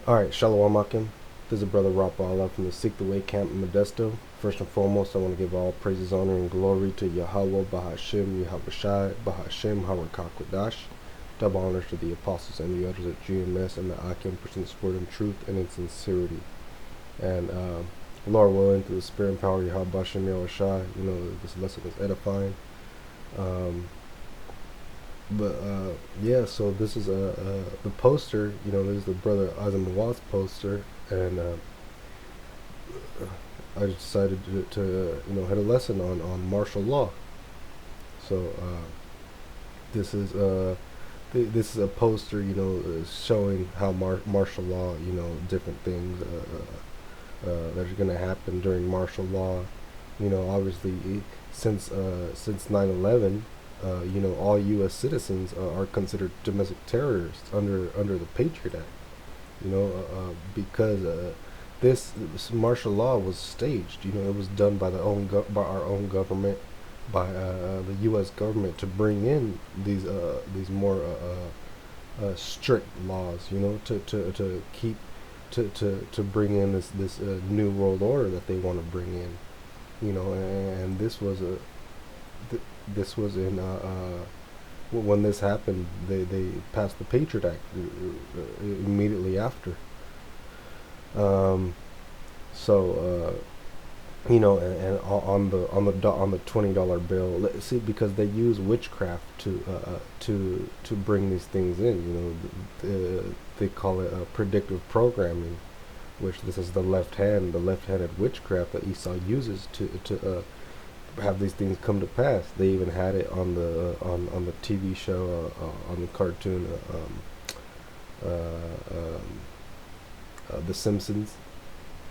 Alright, Shalom Akim. This is Brother Rapala from the Seek the Way camp in Modesto. First and foremost, I want to give all praises, honor, and glory to Yahweh, Bahashim, Yahushai, Bahashim, Harakakwadash. Double honors to the apostles and the elders at GMS and the Akim present this word in truth and in sincerity. And Lord willing, through the spirit and power of Yahweh, Bahashim, Yahushai, this lesson is edifying. Yeah, so this is the poster. This is the brother Azimawad's poster, and I decided to hit a lesson on martial law. So this is this is a poster, showing how martial law, different things that are going to happen during martial law. Obviously, since 9/11. All U.S. citizens are considered domestic terrorists under the Patriot Act. Because this martial law was staged. It was done by by our own government, by the U.S. government to bring in these more strict laws. To keep to bring in this new world order that they want to bring in. And this was this was in when this happened. They passed the Patriot Act immediately after. Um, and on the $20 bill, see, because they use witchcraft to bring these things in. They call it predictive programming, which this is the left-handed witchcraft that Esau uses to have these things come to pass. They even had it on the TV show, on the cartoon, The Simpsons.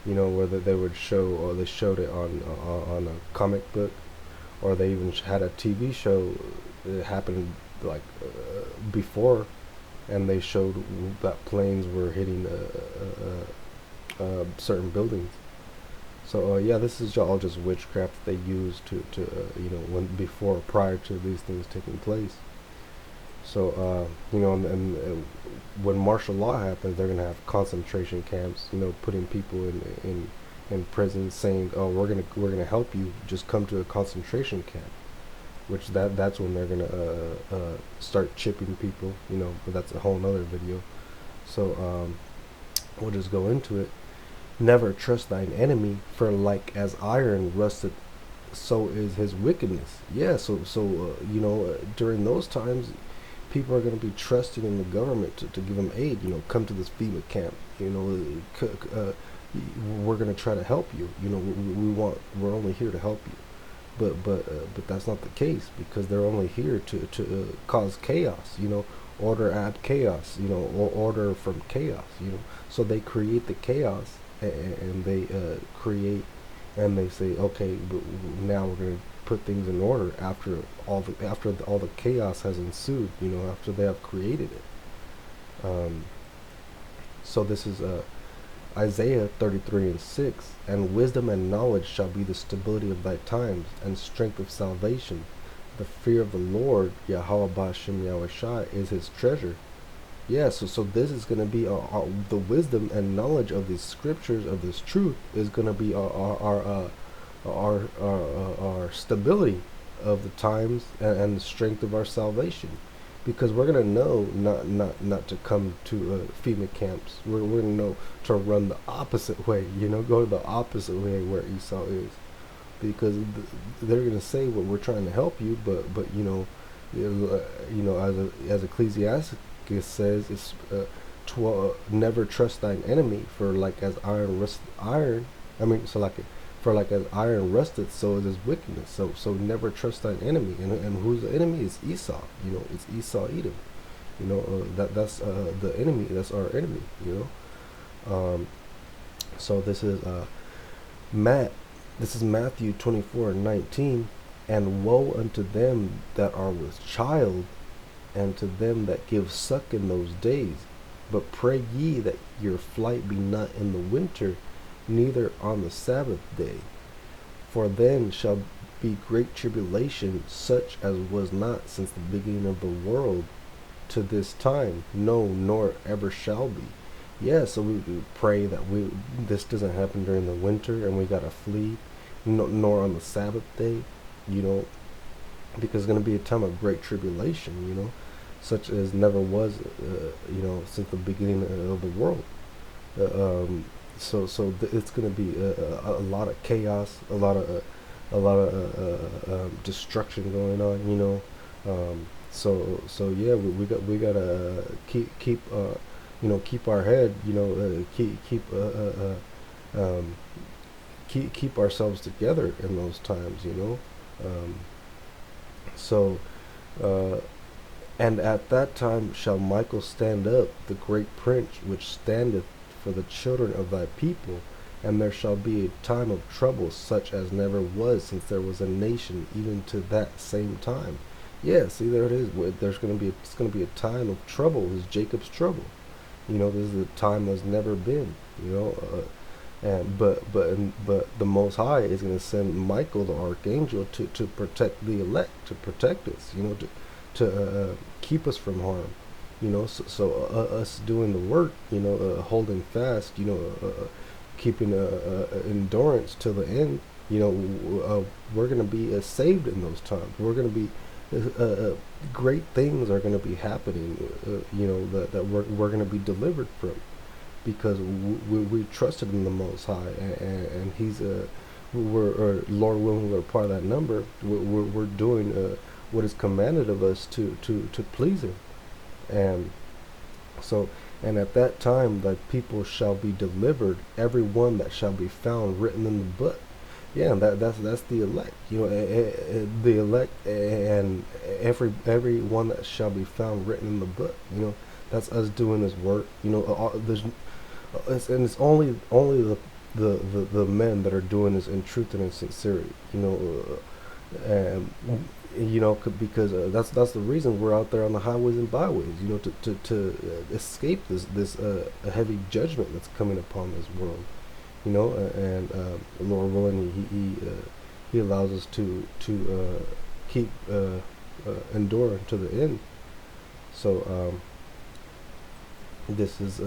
Where they would show, or they showed it on a comic book, or they even had a TV show. It happened like before, and they showed that planes were hitting certain buildings. So yeah, this is all just witchcraft they use to prior to these things taking place. So and when martial law happens, they're gonna have concentration camps. Putting people in prison, saying, "Oh, we're gonna help you. Just come to a concentration camp." Which that's when they're gonna start chipping people. But that's a whole nother video. So we'll just go into it. Never trust thine enemy, for like as iron rusted, so is his wickedness. Yeah, during those times, people are going to be trusting in the government to give them aid. Come to this FEMA camp. We're going to try to help you. We're only here to help you. But that's not the case, because they're only here to cause chaos. Order add chaos. Or order from chaos. So they create the chaos. And they create, and they say, okay, but now we're going to put things in order after all the chaos has ensued. After they have created it. So this is Isaiah 33:6. And wisdom and knowledge shall be the stability of thy times, and strength of salvation. The fear of the Lord, Yahweh Bashim Yahushai, is his treasure. Yeah, so this is going to be the wisdom and knowledge of these scriptures, of this truth, is going to be our stability of the times, and the strength of our salvation, because we're going to know not to come to FEMA camps. We're going to know to run the opposite way. Go the opposite way where Esau is, because they're going to say, well, we're trying to help you, but as Ecclesiastes says, it's never trust thine enemy, for like as iron rust iron. For like as iron rusted, so is his wickedness. So never trust thine enemy. And who's the enemy? Is Esau. It's Esau Edom. That's the enemy. That's our enemy. So this is This is Matthew 24:19. And woe unto them that are with child, and to them that give suck in those days. But pray ye that your flight be not in the winter, neither on the Sabbath day. For then shall be great tribulation, such as was not since the beginning of the world to this time, no, nor ever shall be. Yeah, so we pray that this doesn't happen during the winter, and we gotta flee, nor on the Sabbath day, you know, because it's gonna be a time of great tribulation, such as never was, since the beginning of the world. So it's gonna be a lot of chaos, a lot of destruction going on, So yeah, we gotta keep our head, keep ourselves together in those times. Um, so uh, and at that time shall Michael stand up, the great prince, which standeth for the children of thy people, and there shall be a time of trouble such as never was since there was a nation, even to that same time. Yeah, see, there it is. It's gonna be a time of trouble. It's Jacob's trouble. This is a time that's never been. But the Most High is going to send Michael, the archangel, to protect the elect, to protect us. To keep us from harm. So us doing the work. Holding fast. Keeping endurance till the end. We're going to be saved in those times. We're going to be great things are going to be happening. That we're going to be delivered from, because we trusted in the Most High, and He's we're Lord willing, we're part of that number. We're doing what is commanded of us to please Him, and so. And at that time, thy people shall be delivered, every one that shall be found written in the book. Yeah, and that's the elect. The elect, and every one that shall be found written in the book. That's us doing this work. It's only the men that are doing this in truth and in sincerity. And because that's the reason we're out there on the highways and byways. To escape this heavy judgment that's coming upon this world. And Lord willing, He allows us to keep endure to the end. So this is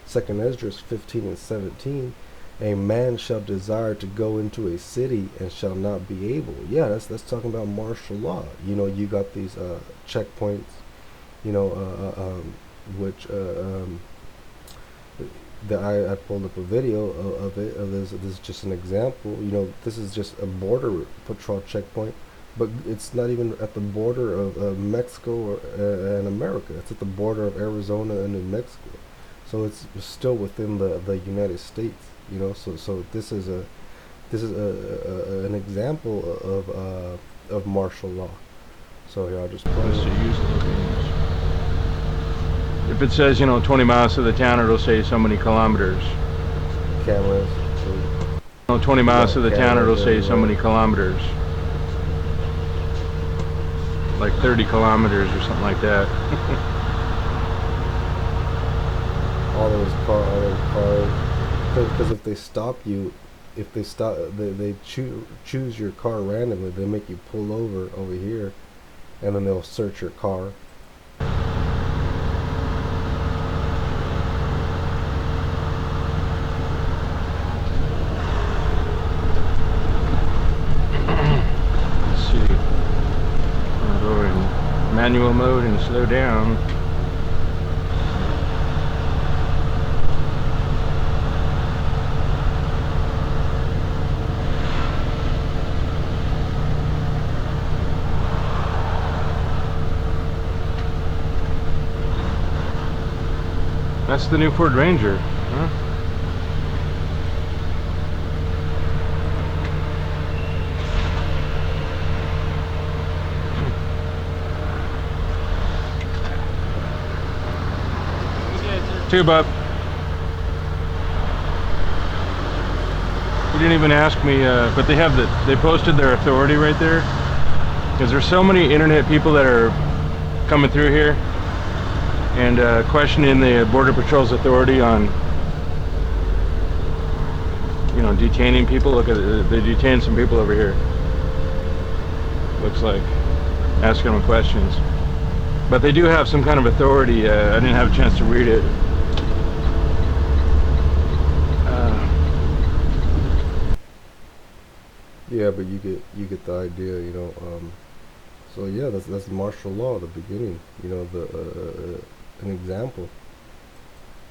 Second Esdras 15:17. A man shall desire to go into a city and shall not be able. Yeah, that's talking about martial law. You got these checkpoints. Which that I pulled up a video of it. This is just an example. This is just a border patrol checkpoint, but it's not even at the border of Mexico and America. It's at the border of Arizona and New Mexico. So it's still within the United States. So this is an example of martial law. So here I'll just play. If it says 20 miles to the town, it'll say so many kilometers. Cameras. 20 miles to the town, it'll say so many kilometers. Like 30 kilometers or something like that. all those cars. Because if they stop you, they choose your car randomly. They make you pull over here, and then they'll search your car. Let's see. I'll go in manual mode and slow down. That's the new Ford Ranger, huh? Two, bub. You didn't even ask me, but they posted their authority right there. Because there's so many internet people that are coming through here and questioning the Border Patrol's authority on, detaining people. Look at they detained some people over here. Looks like asking them questions, but they do have some kind of authority. I didn't have a chance to read it. Yeah, but you get the idea, you know. So yeah, that's martial law, the beginning. You know, the an example.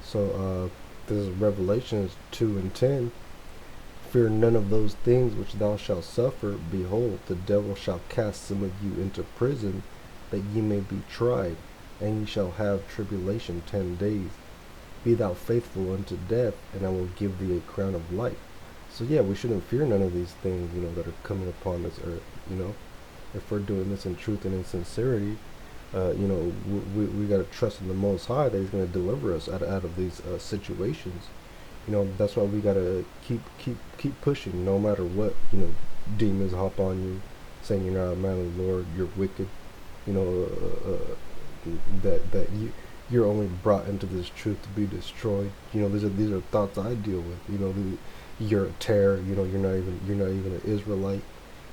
So this is Revelations 2:10. Fear none of those things which thou shalt suffer. Behold, the devil shall cast some of you into prison, that ye may be tried, and ye shall have tribulation 10 days. Be thou faithful unto death, and I will give thee a crown of life. So yeah, we shouldn't fear none of these things, you know, that are coming upon this earth. You know, if we're doing this in truth and in sincerity, you know, we got to trust in the Most High that He's going to deliver us out of these situations. You know, that's why we got to keep pushing, no matter what. You know, demons hop on you, saying you're not a man of the Lord, you're wicked. You know, that you're only brought into this truth to be destroyed. You know, these are thoughts I deal with. You know, you're a terror. You know, you're not even an Israelite.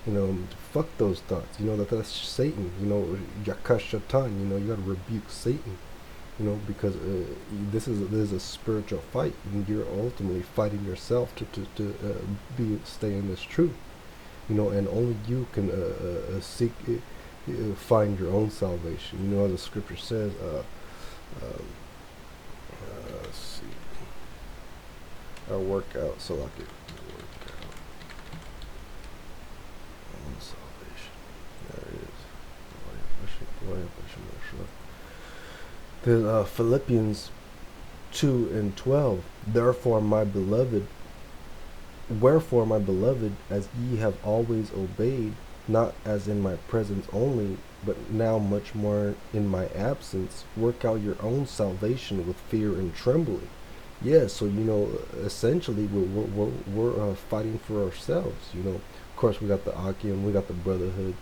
You know, fuck those thoughts. You know that's Satan. You know, Yakashatan. You know, you got to rebuke Satan. You know, because this is a spiritual fight, and you're ultimately fighting yourself to stay in this truth. You know, and only you can seek find your own salvation. You know, as the scripture says. Um, let's see. Our workout, so I could work out on salvation. There it is. There's Philippians 2:12. Wherefore, my beloved, as ye have always obeyed, not as in my presence only, but now much more in my absence, work out your own salvation with fear and trembling. Yeah, so you know, essentially, we're fighting for ourselves. You know, of course, we got the Akim, we got the Brotherhood.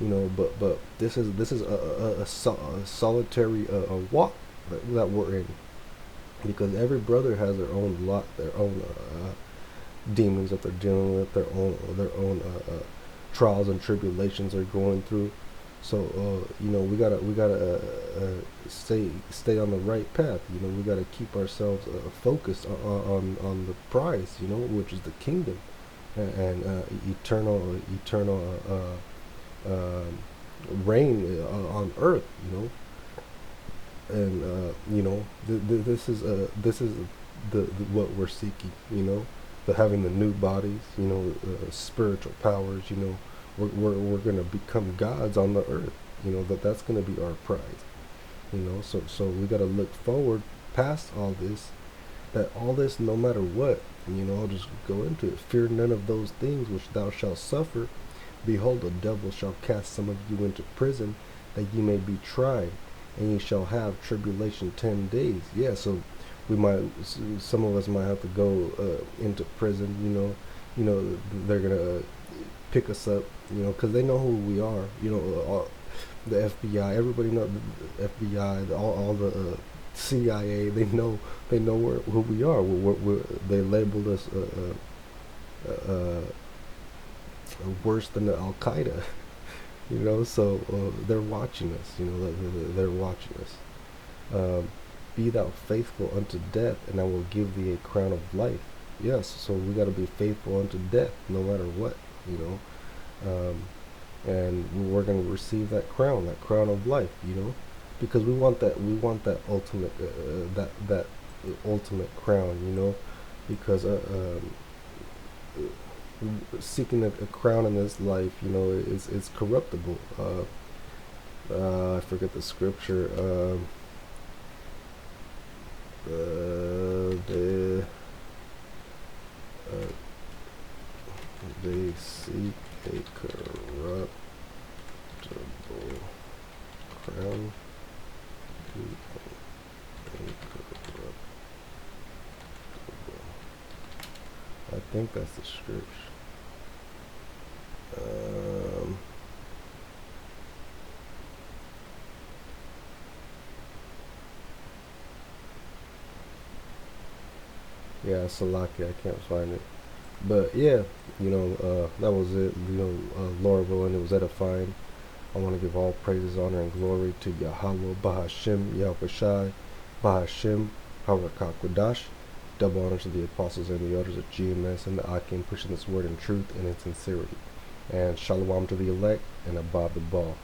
You know, but this is a solitary walk that we're in, because every brother has their own lot, their own demons that they're dealing with, their own trials and tribulations they're going through. So you know, we gotta stay on the right path. You know, we gotta keep ourselves focused on the prize. You know, which is the kingdom and eternal reign on earth. You know, and you know, this is the what we're seeking. You know, the having the new bodies. You know, spiritual powers. You know, we're gonna become gods on the earth. You know, that's gonna be our prize. You know, so we gotta look forward past all this. That all this, no matter what. You know, I'll just go into it. Fear none of those things which thou shalt suffer. Behold, the devil shall cast some of you into prison, that ye may be tried, and ye shall have tribulation 10 days. Yeah, so some of us might have to go into prison. You know, they're gonna pick us up. You know, because they know who we are. You know, the FBI, everybody know the FBI, all the CIA. They know who we are. They labeled us worse than the Al Qaeda. You know, so they're watching us. You know, they're watching us. Be thou faithful unto death, and I will give thee a crown of life. Yes, so we got to be faithful unto death, no matter what. You know, and we're going to receive that crown of life. You know, because we want that ultimate that ultimate crown. You know, because seeking a crown in this life, you know, is corruptible. I forget the scripture. They seek a corruptible crown. Incorruptible. I think that's the scripture. Yeah, Salaki, I can't find it. But yeah, you know, that was it. You know, Lord willing, it was edifying. I want to give all praises, honor, and glory to Yahweh, Bahashim, Yahweh Shai, Bahashim, Hawakakwadash. Double honor to the apostles and the elders of GMS and the Akim pushing this word in truth and in sincerity. And shalom to the elect and above the ball.